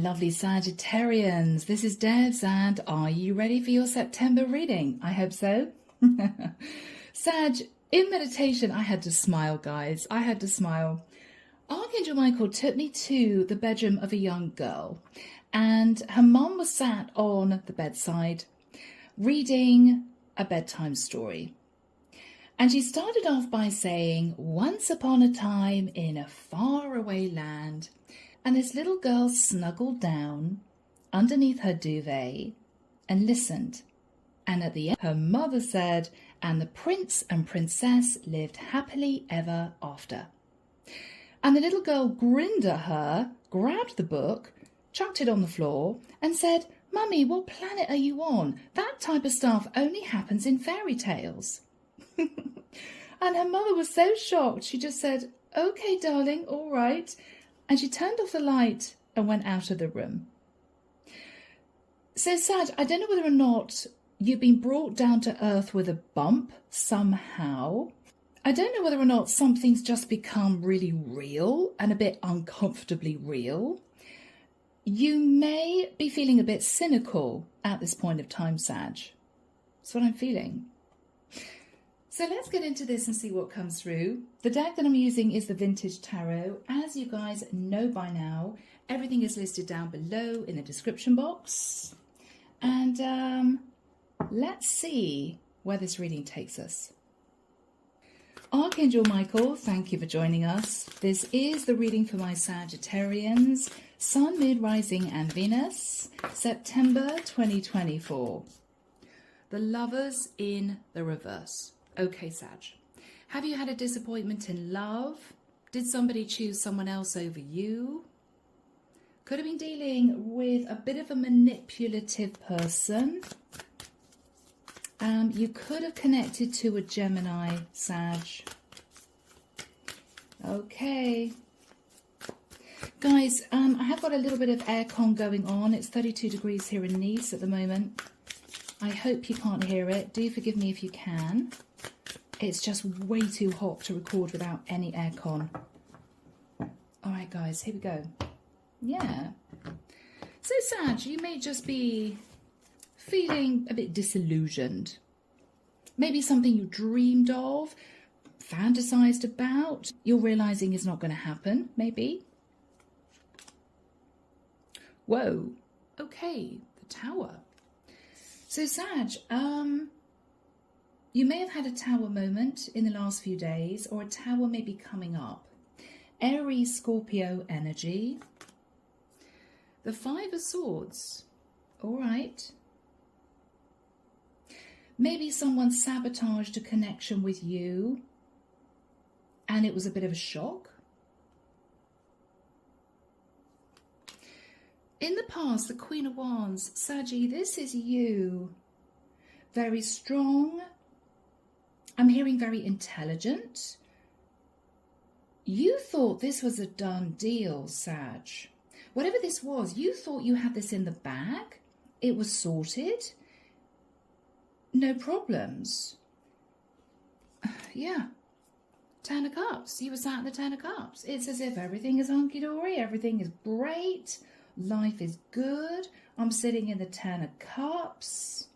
lovely Sagittarians. This is Debs, and are you ready for your September reading? I hope so. Sag, in meditation, I had to smile, guys. I had to smile. Archangel Michael took me to the bedroom of a young girl, and her mum was sat on the bedside reading a bedtime story. And she started off by saying, once upon a time in a faraway land, and this little girl snuggled down underneath her duvet and listened. And at the end, her mother said, and the prince and princess lived happily ever after. And the little girl grinned at her, grabbed the book, chucked it on the floor, and said, Mummy, what planet are you on? That type of stuff only happens in fairy tales. And her mother was so shocked, she just said, okay, darling, all right. And she turned off the light and went out of the room. So, Sag, I don't know whether or not you've been brought down to earth with a bump somehow. I don't know whether or not something's just become really real and a bit uncomfortably real. You may be feeling a bit cynical at this point of time, Sag. That's what I'm feeling. So let's get into this and see what comes through. The deck that I'm using is the Vintage Tarot. As you guys know by now, everything is listed down below in the description box. And let's see where this reading takes us. Archangel Michael, thank you for joining us. This is the reading for my Sagittarians, Sun, Moon, Rising and Venus, September 2024. The Lovers in the reverse. Okay, Sag. Have you had a disappointment in love? Did somebody choose someone else over you? Could have been dealing with a bit of a manipulative person. You could have connected to a Gemini, Sag. Okay. Guys, I have got a little bit of aircon going on. It's 32 degrees here in Nice at the moment. I hope you can't hear it. Do forgive me if you can. It's just way too hot to record without any aircon. All right, guys, here we go. Yeah. So, Sag, you may just be feeling a bit disillusioned. Maybe something you dreamed of, fantasized about, you're realizing is not going to happen, maybe. Whoa. Okay, the Tower. So, Sag, you may have had a Tower moment in the last few days, or a Tower may be coming up. Aries, Scorpio energy. The Five of Swords. All right. Maybe someone sabotaged a connection with you and it was a bit of a shock. In the past, the Queen of Wands, Saggy, this is you. Very strong. I'm hearing very intelligent. You thought this was a done deal, Sag. Whatever this was, you thought you had this in the bag. It was sorted. No problems. Yeah. Ten of Cups. You were sat in the Ten of Cups. It's as if everything is hunky-dory. Everything is great. Life is good. I'm sitting in the Ten of Cups.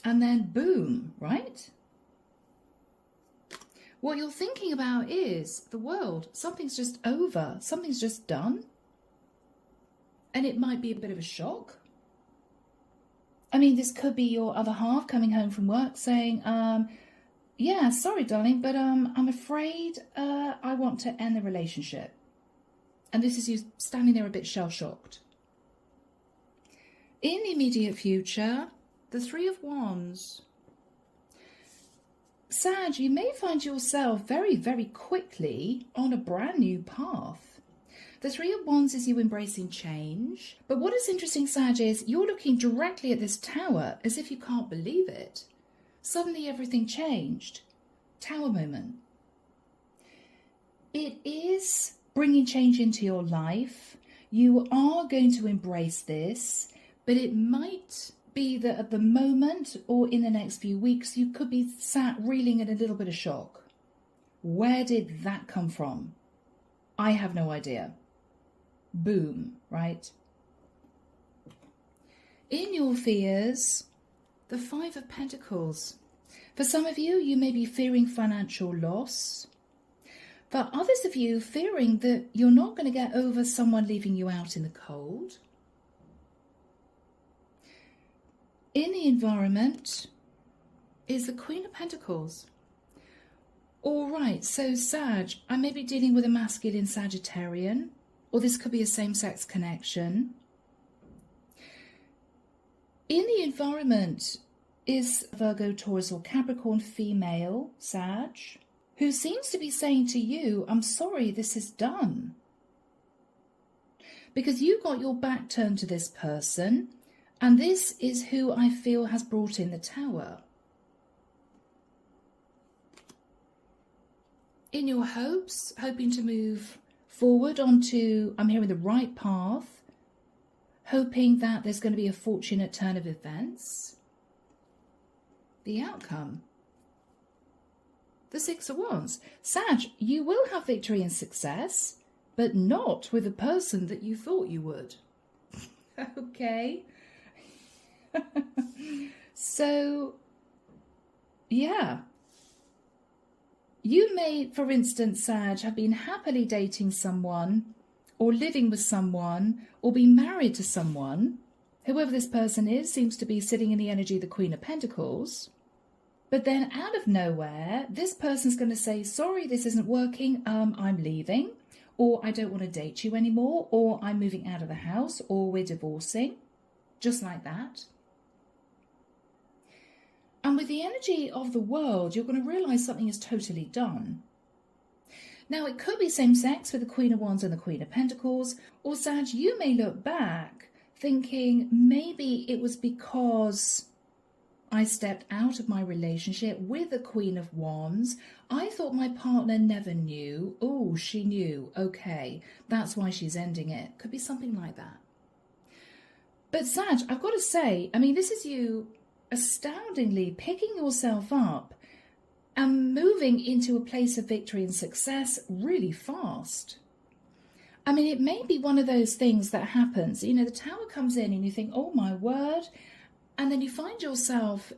And then boom, right? What you're thinking about is the world. Something's just over. Something's just done. And it might be a bit of a shock. I mean, this could be your other half coming home from work saying, yeah, sorry, darling, but I'm afraid I want to end the relationship. And this is you standing there a bit shell-shocked. In the immediate future, the Three of Wands. Sag, you may find yourself very, very quickly on a brand new path. The Three of Wands is you embracing change. But what is interesting, Sag, is you're looking directly at this Tower as if you can't believe it. Suddenly everything changed. Tower moment. It is bringing change into your life. You are going to embrace this, but it might be that at the moment or in the next few weeks, you could be sat reeling in a little bit of shock. Where did that come from? I have no idea. Boom, right? In your fears, the Five of Pentacles. For some of you, you may be fearing financial loss. For others of you, fearing that you're not going to get over someone leaving you out in the cold. In the environment is the Queen of Pentacles. All right, so Sag, I may be dealing with a masculine Sagittarian, or this could be a same-sex connection. In the environment is Virgo, Taurus, or Capricorn female, Sag, who seems to be saying to you, I'm sorry, this is done. Because you got your back turned to this person, and this is who I feel has brought in the Tower. In your hopes, hoping to move forward onto, I'm hearing, the right path, hoping that there's going to be a fortunate turn of events. The outcome. The Six of Wands. Sag, you will have victory and success, but not with the person that you thought you would. Okay. So, yeah. You may, for instance, Sag, have been happily dating someone, or living with someone, or be married to someone. Whoever this person is seems to be sitting in the energy of the Queen of Pentacles. But then out of nowhere, this person's going to say, sorry, this isn't working, I'm leaving, or I don't want to date you anymore, or I'm moving out of the house, or we're divorcing. Just like that. And with the energy of the world, you're going to realise something is totally done. Now, it could be same-sex with the Queen of Wands and the Queen of Pentacles, or Sag, you may look back thinking maybe it was because I stepped out of my relationship with the Queen of Wands. I thought my partner never knew. Oh, she knew. Okay, that's why she's ending it. Could be something like that. But Sag, I've got to say, I mean, this is you astoundingly picking yourself up and moving into a place of victory and success really fast. I mean, it may be one of those things that happens. You know, the Tower comes in and you think, oh my word, and then you find yourself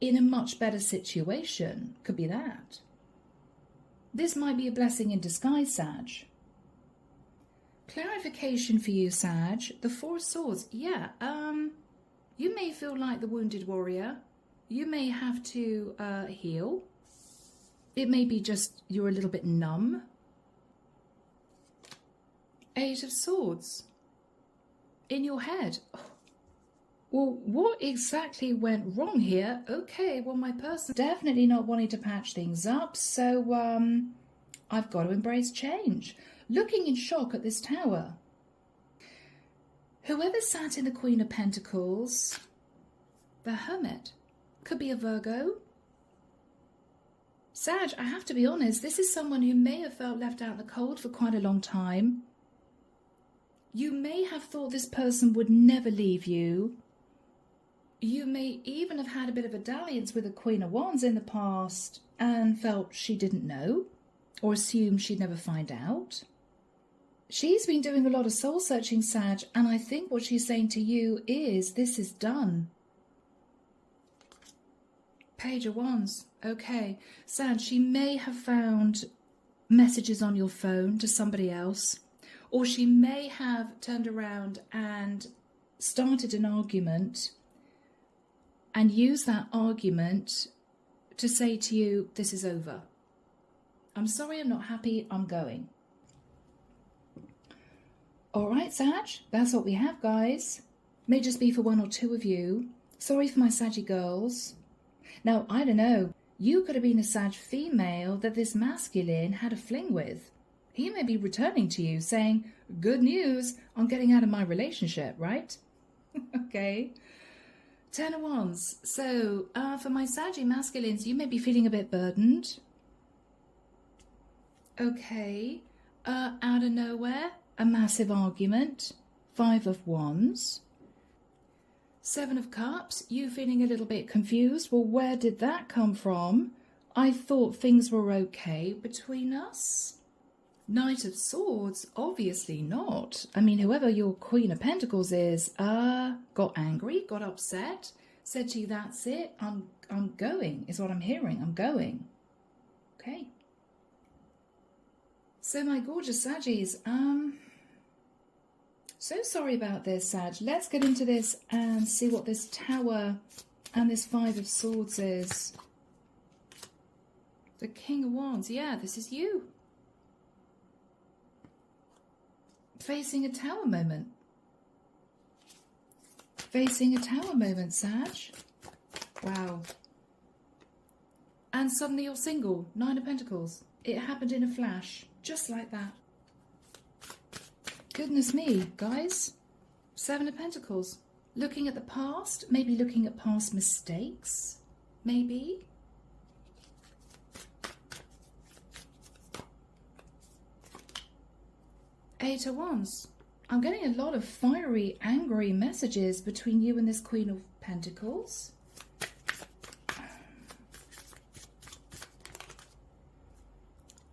in a much better situation. Could be that. This might be a blessing in disguise, Sag. Clarification for you, Sag. The Four of Swords. Yeah, you may feel like the wounded warrior. You may have to heal. It may be just you're a little bit numb. Eight of Swords. In your head. Oh. Well, what exactly went wrong here? Okay, well, my person definitely not wanting to patch things up, so I've got to embrace change. Looking in shock at this Tower. Whoever sat in the Queen of Pentacles, the Hermit, could be a Virgo. Sag, I have to be honest, this is someone who may have felt left out in the cold for quite a long time. You may have thought this person would never leave you. You may even have had a bit of a dalliance with the Queen of Wands in the past and felt she didn't know or assumed she'd never find out. She's been doing a lot of soul searching, Sag, and I think what she's saying to you is this is done. Page of Wands. Okay. Sag, she may have found messages on your phone to somebody else, or she may have turned around and started an argument and used that argument to say to you, this is over. I'm sorry, I'm not happy, I'm going. All right, Sag, that's what we have, guys. May just be for one or two of you. Sorry for my Saggy girls. Now, I don't know. You could have been a Sag female that this masculine had a fling with. He may be returning to you saying, good news, I'm getting out of my relationship, right? Okay. Ten of Wands. So, for my Saggy masculines, you may be feeling a bit burdened. Okay. Out of nowhere, a massive argument. Five of Wands. Seven of Cups. You feeling a little bit confused. Well, where did that come from? I thought things were okay between us. Knight of Swords, obviously not. I mean, whoever your Queen of Pentacles is, got angry, got upset, said to you, that's it, I'm going, is what I'm hearing, I'm going. Okay. So my gorgeous Saggies, so sorry about this, Sag. Let's get into this and see what this Tower and this Five of Swords is. The King of Wands, yeah, this is you. Facing a tower moment. Facing a tower moment, Sag. Wow. And suddenly you're single. Nine of Pentacles. It happened in a flash. Just like that. Goodness me, guys. Seven of Pentacles. Looking at the past. Maybe looking at past mistakes. Maybe. Eight of Wands. I'm getting a lot of fiery, angry messages between you and this Queen of Pentacles.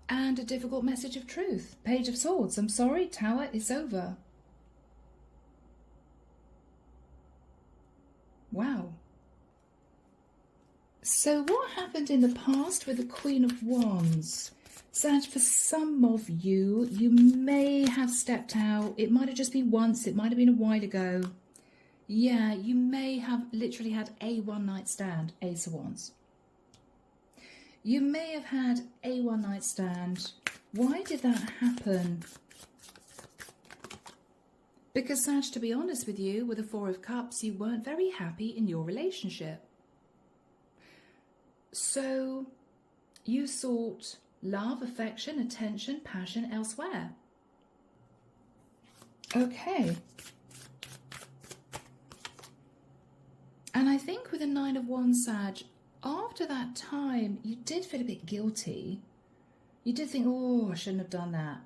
And a difficult message of truth. Page of Swords. I'm sorry, Tower, it's over. Wow. So what happened in the past with the Queen of Wands? Sag, for some of you, you may have stepped out. It might have just been once. It might have been a while ago. Yeah, you may have literally had a one-night stand, Ace of Wands. You may have had a one-night stand. Why did that happen? Because, Sag, to be honest with you, with the Four of Cups, you weren't very happy in your relationship. So you sought love, affection, attention, passion elsewhere. Okay. And I think with the Nine of Wands, Sag, after that time, you did feel a bit guilty. You did think, oh, I shouldn't have done that.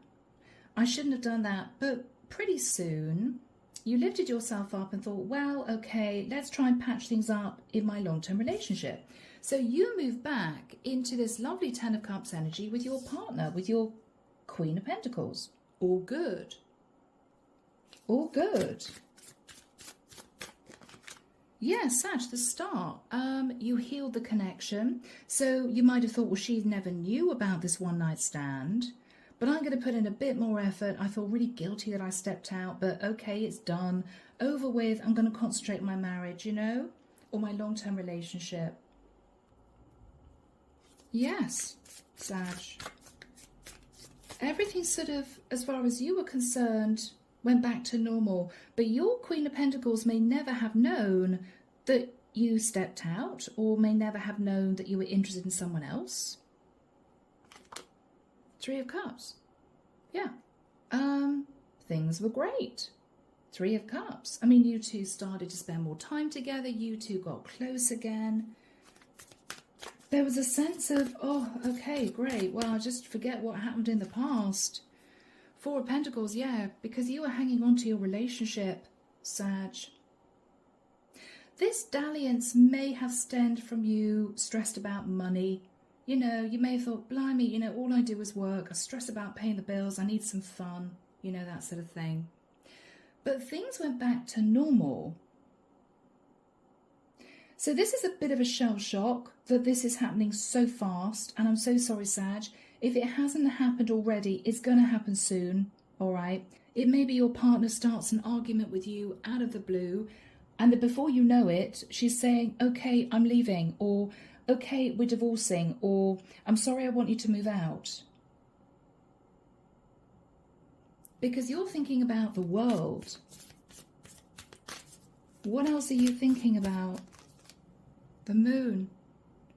I shouldn't have done that. But pretty soon, you lifted yourself up and thought, well, okay, let's try and patch things up in my long-term relationship. So you move back into this lovely Ten of Cups energy with your partner, with your Queen of Pentacles. All good. All good. Yeah, Sag, the start. You healed the connection. So you might have thought, well, she never knew about this one-night stand. But I'm going to put in a bit more effort. I feel really guilty that I stepped out. But okay, it's done. Over with. I'm going to concentrate on my marriage, you know? Or my long-term relationship. Yes, Sag. Everything sort of, as far as you were concerned, went back to normal. But your Queen of Pentacles may never have known that you stepped out, or may never have known that you were interested in someone else. Three of Cups. Yeah. Things were great. Three of Cups. I mean, you two started to spend more time together. You two got close again. There was a sense of, oh, okay, great. Well, I'll just forget what happened in the past. Four of Pentacles, yeah, because you were hanging on to your relationship, Sag. This dalliance may have stemmed from you stressed about money. You know, you may have thought, blimey, you know, all I do is work. I stress about paying the bills. I need some fun, you know, that sort of thing. But things went back to normal. So this is a bit of a shell shock that this is happening so fast. And I'm so sorry, Sag. If it hasn't happened already, it's going to happen soon, all right? It may be your partner starts an argument with you out of the blue, and that before you know it, she's saying, okay, I'm leaving, or okay, we're divorcing, or I'm sorry, I want you to move out. Because you're thinking about the world. What else are you thinking about? The moon.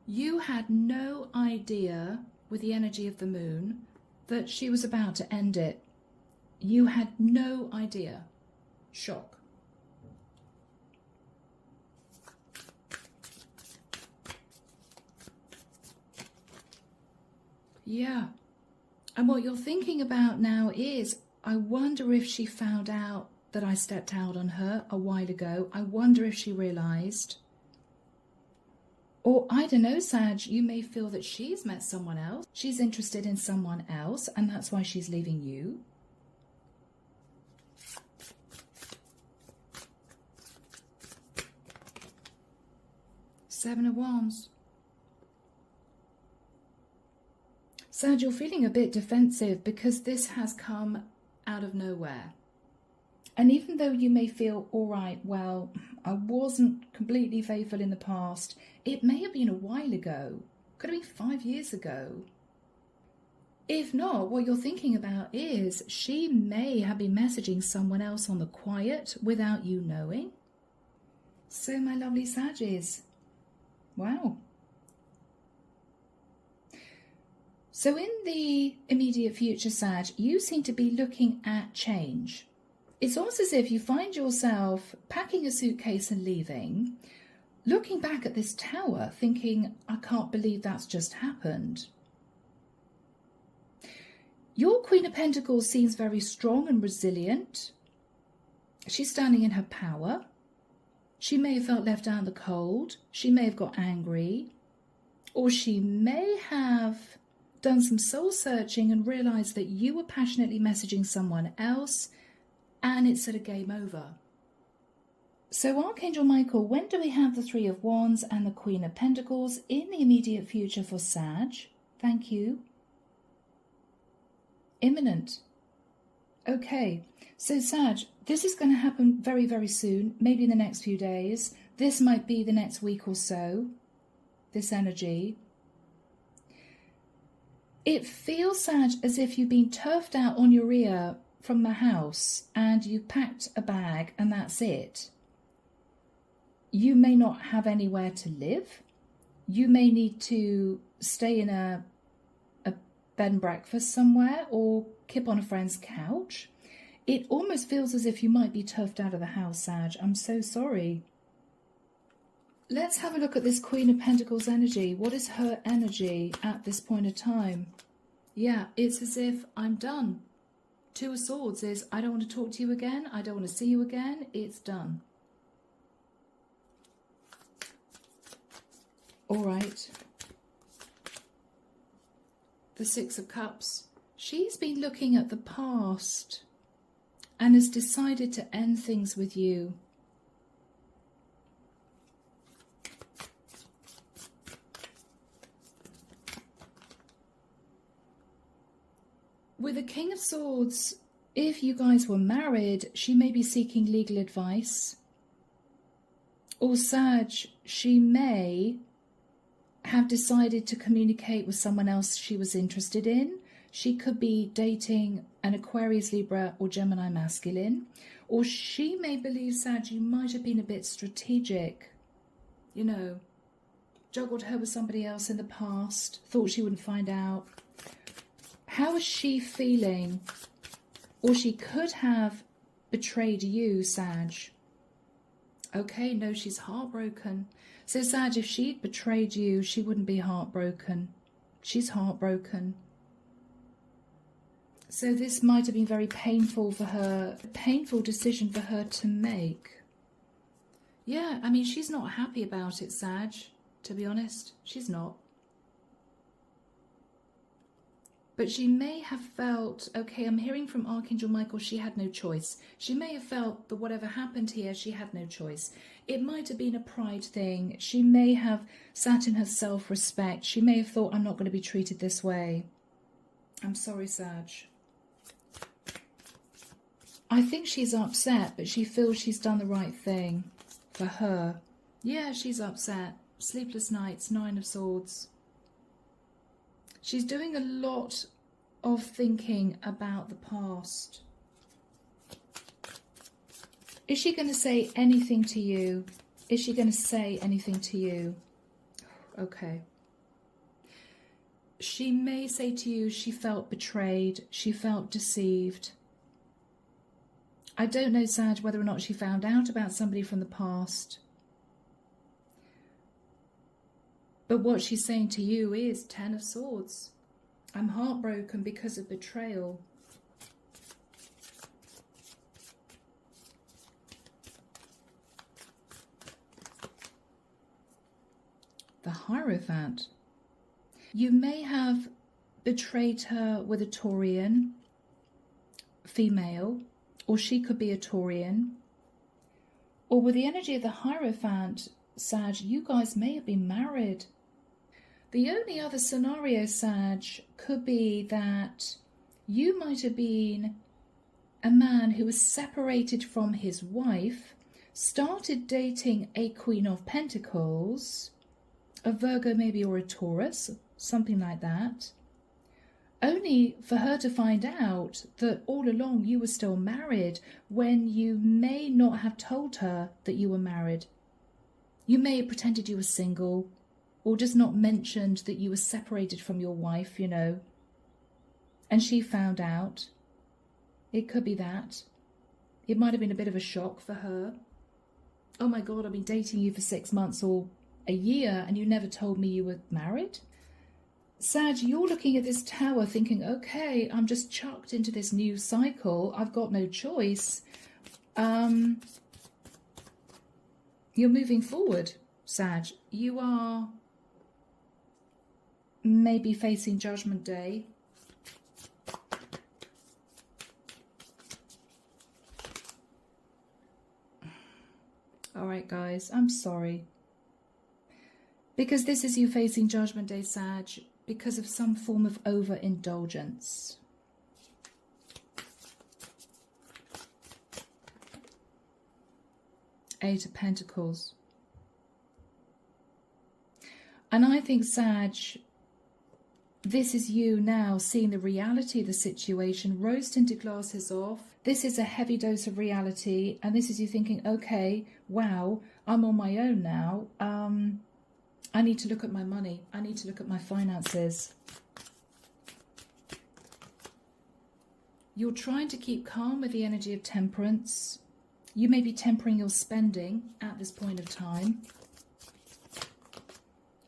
You had no idea with the energy of the moon that she was about to end it. You had no idea. Shock. Yeah. And what you're thinking about now is, I wonder if she found out that I stepped out on her a while ago. I wonder if she realised. Or I don't know, Sag, you may feel that she's met someone else. She's interested in someone else and that's why she's leaving you. Seven of Wands. Sag, you're feeling a bit defensive because this has come out of nowhere. And even though you may feel, all right, well, I wasn't completely faithful in the past, it may have been a while ago. Could have been 5 years ago. If not, what you're thinking about is she may have been messaging someone else on the quiet without you knowing. So my lovely Saggies, wow. So in the immediate future, Sag, you seem to be looking at change. It's almost as if you find yourself packing a suitcase and leaving, looking back at this tower, thinking, I can't believe that's just happened. Your Queen of Pentacles seems very strong and resilient. She's standing in her power. She may have felt left out in the cold. She may have got angry. Or she may have done some soul searching and realised that you were passionately messaging someone else and it's sort of game over. So Archangel Michael, when do we have the Three of Wands and the Queen of Pentacles in the immediate future for Sag? Thank you. Imminent. Okay, so Sag, this is going to happen very, very soon, maybe in the next few days. This might be the next week or so, this energy. It feels, Sag, as if you've been turfed out on your ear from the house and you've packed a bag and that's it. You may not have anywhere to live. You may need to stay in a bed and breakfast somewhere or kip on a friend's couch. It almost feels as if you might be turfed out of the house, Sag. I'm so sorry. Let's have a look at this Queen of Pentacles energy. What is her energy at this point of time? Yeah, it's as if I'm done. Two of Swords is, I don't want to talk to you again. I don't want to see you again. It's done. All right. The Six of Cups. She's been looking at the past and has decided to end things with you. With the King of Swords, if you guys were married, she may be seeking legal advice. Or Sag, she may have decided to communicate with someone else she was interested in. She could be dating an Aquarius, Libra or Gemini masculine. Or she may believe, Sag, you might have been a bit strategic. You know, juggled her with somebody else in the past, thought she wouldn't find out. How is she feeling? Or she could have betrayed you, Sag. Okay, no, she's heartbroken. So, Sag, if she'd betrayed you, she wouldn't be heartbroken. She's heartbroken. So this might have been very painful for her, a painful decision for her to make. Yeah, I mean, she's not happy about it, Sag, to be honest. She's not. But she may have felt, okay, I'm hearing from Archangel Michael, she had no choice. She may have felt that whatever happened here, she had no choice. It might have been a pride thing. She may have sat in her self-respect. She may have thought, I'm not going to be treated this way. I'm sorry, Sag. I think she's upset, but she feels she's done the right thing for her. Yeah, she's upset. Sleepless nights, Nine of Swords. She's doing a lot of thinking about the past. Is she going to say anything to you? Is she going to say anything to you? Okay. She may say to you she felt betrayed. She felt deceived. I don't know, Sag, whether or not she found out about somebody from the past. But what she's saying to you is Ten of Swords. I'm heartbroken because of betrayal. The the Hierophant. You may have betrayed her with a Taurian female, or she could be a Taurian. Or with the energy of the Hierophant, Sag, you guys may have been married. The only other scenario, Sag, could be that you might have been a man who was separated from his wife, started dating a Queen of Pentacles, a Virgo maybe, or a Taurus, something like that, only for her to find out that all along you were still married when you may not have told her that you were married. You may have pretended you were single, or just not mentioned that you were separated from your wife, you know, and she found out. It could be that. It might have been a bit of a shock for her. Oh my God, I've been dating you for 6 months or a year and you never told me you were married? Sag, you're looking at this tower thinking, okay, I'm just chucked into this new cycle. I've got no choice. You're moving forward, Sag. You are maybe facing Judgment Day. All right, guys, I'm sorry. Because this is you facing Judgment Day, Sag, because of some form of overindulgence. Eight of Pentacles. And I think, Sag, this is you now seeing the reality of the situation, rose-tinted glasses off. This is a heavy dose of reality, and this is you thinking, okay, wow, I'm on my own now. I need to look at my money. I need to look at my finances. You're trying to keep calm with the energy of temperance. You may be tempering your spending at this point of time.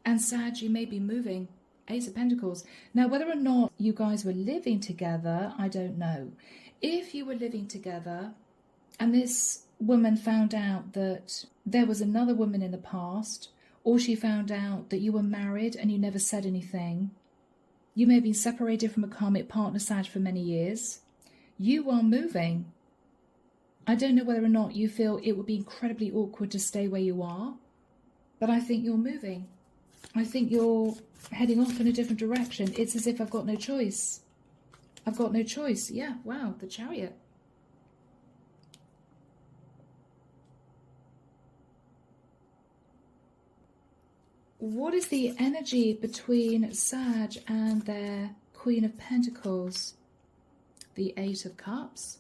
And Sag, you may be moving. Ace of Pentacles. Now, whether or not you guys were living together, I don't know. If you were living together and this woman found out that there was another woman in the past, or she found out that you were married and you never said anything, you may have been separated from a karmic partner, Sag, for many years. You are moving. I don't know whether or not you feel it would be incredibly awkward to stay where you are, but I think you're moving. I think you're heading off in a different direction. It's as if I've got no choice. I've got no choice. Yeah, wow, the Chariot. What is the energy between Sag and their Queen of Pentacles? The Eight of Cups.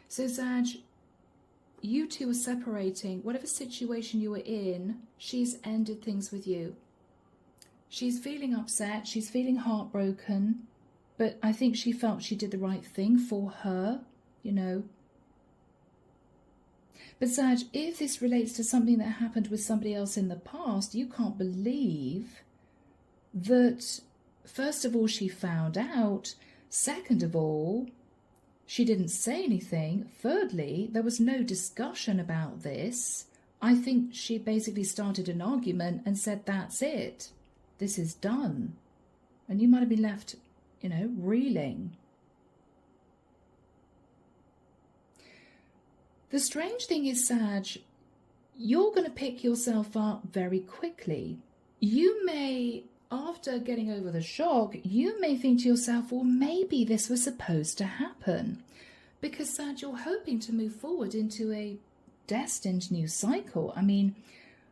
So Sag, you two are separating. Whatever situation you were in, she's ended things with you. She's feeling upset. She's feeling heartbroken. But I think she felt she did the right thing for her, you know. But Sag, if this relates to something that happened with somebody else in the past, you can't believe that, first of all, she found out. Second of all, she didn't say anything. Thirdly, there was no discussion about this. I think she basically started an argument and said, that's it. This is done. And you might have been left, you know, reeling. The strange thing is, Sag, you're going to pick yourself up very quickly. You may, after getting over the shock, you may think to yourself, well, maybe this was supposed to happen. Because, Sag, you're hoping to move forward into a destined new cycle. I mean,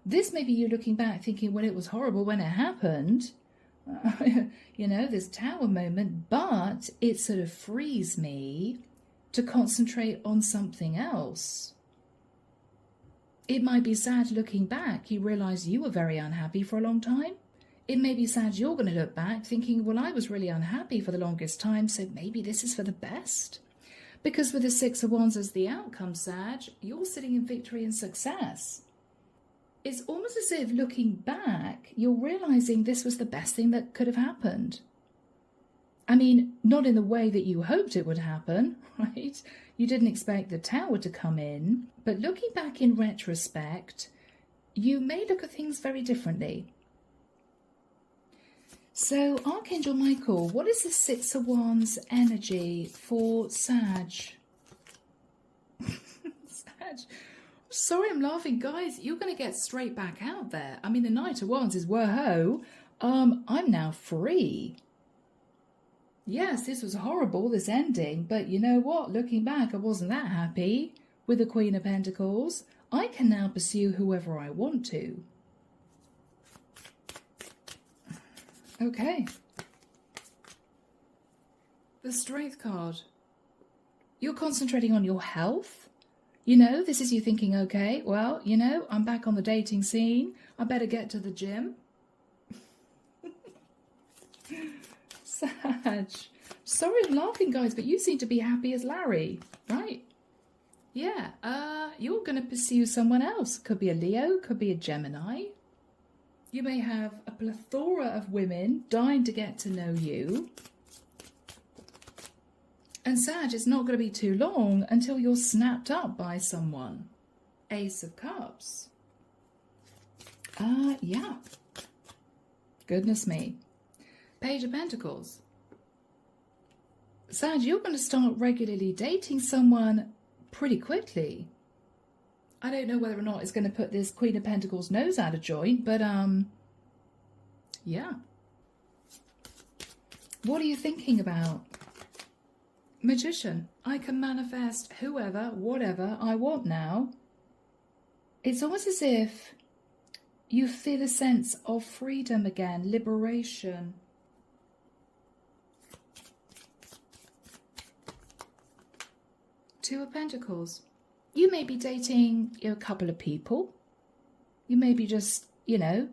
this may be you looking back thinking, well, it was horrible when it happened. You know, this tower moment, but it sort of frees me to concentrate on something else. It might be Sag looking back, you realise you were very unhappy for a long time. It may be Sag you're going to look back thinking, well, I was really unhappy for the longest time, so maybe this is for the best. Because with the Six of Wands as the outcome, Sag, you're sitting in victory and success. It's almost as if looking back, you're realising this was the best thing that could have happened. I mean, not in the way that you hoped it would happen, right? You didn't expect the tower to come in, but looking back in retrospect, you may look at things very differently. So, Archangel Michael, what is the Six of Wands energy for Sag? Sag. Sorry, I'm laughing, guys. You're going to get straight back out there. I mean, the Knight of Wands is whoa. I'm now free. Yes, this was horrible, this ending. But you know what? Looking back, I wasn't that happy with the Queen of Pentacles. I can now pursue whoever I want to. Okay. The Strength card. You're concentrating on your health. You know, this is you thinking, okay, well, you know, I'm back on the dating scene. I better get to the gym. Sag. Sorry I'm laughing, guys, but you seem to be happy as Larry, right? Yeah, you're going to pursue someone else. Could be a Leo, could be a Gemini. You may have a plethora of women dying to get to know you. And Sag, it's not going to be too long until you're snapped up by someone. Ace of Cups. Yeah. Goodness me. Page of Pentacles. Sag, you're going to start regularly dating someone pretty quickly. I don't know whether or not it's going to put this Queen of Pentacles nose out of joint, but yeah. What are you thinking about? Magician. I can manifest whoever, whatever I want now. It's almost as if you feel a sense of freedom again, liberation. Two of Pentacles. You may be dating a couple of people. You may be just, you know,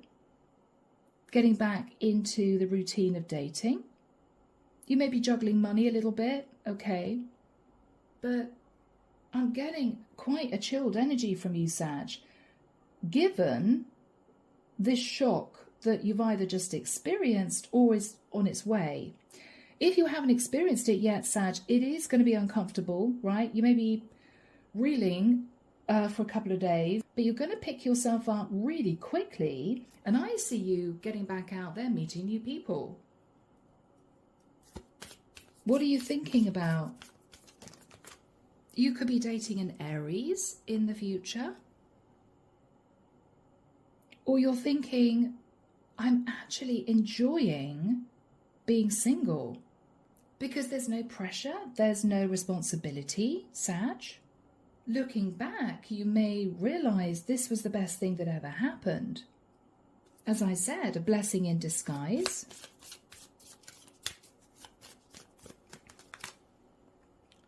getting back into the routine of dating. You may be juggling money a little bit, okay. But I'm getting quite a chilled energy from you, Sag. Given this shock that you've either just experienced or is on its way. If you haven't experienced it yet, Sag, it is going to be uncomfortable, right? You may be reeling for a couple of days, but you're going to pick yourself up really quickly, and I see you getting back out there meeting new people. What are you thinking about? You could be dating an Aries in the future, or you're thinking, I'm actually enjoying being single because there's no pressure, there's no responsibility, Sag. Looking back, you may realize this was the best thing that ever happened. As I said, a blessing in disguise.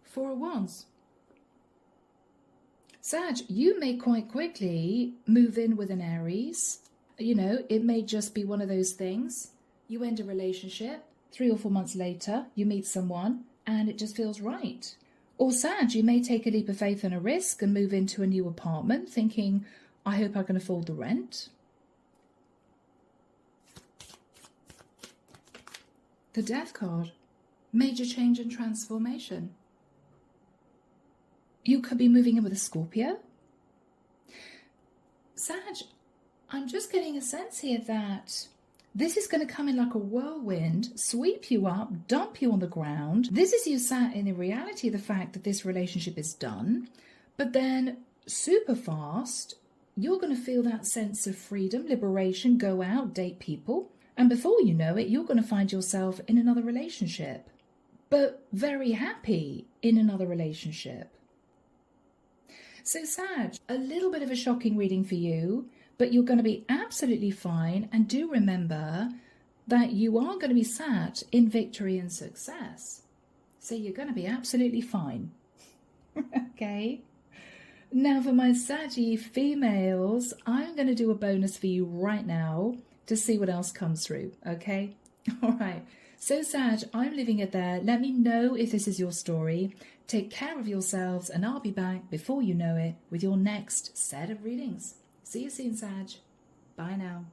Four of Wands. Sag, you may quite quickly move in with an Aries. You know, it may just be one of those things. You end a relationship, 3 or 4 months later, you meet someone, and it just feels right. Or Sag, you may take a leap of faith and a risk and move into a new apartment thinking, I hope I can afford the rent. The Death card. Major change and transformation. You could be moving in with a Scorpio. Sag, I'm just getting a sense here that this is going to come in like a whirlwind, sweep you up, dump you on the ground. This is you sat in the reality of the fact that this relationship is done. But then super fast, you're going to feel that sense of freedom, liberation, go out, date people. And before you know it, you're going to find yourself in another relationship. But very happy in another relationship. So Sag, a little bit of a shocking reading for you. But you're going to be absolutely fine. And do remember that you are going to be sat in victory and success. So you're going to be absolutely fine. Okay. Now for my Saggy females, I'm going to do a bonus for you right now to see what else comes through. Okay. All right. So Sag, I'm leaving it there. Let me know if this is your story. Take care of yourselves and I'll be back before you know it with your next set of readings. See you soon, Sag. Bye now.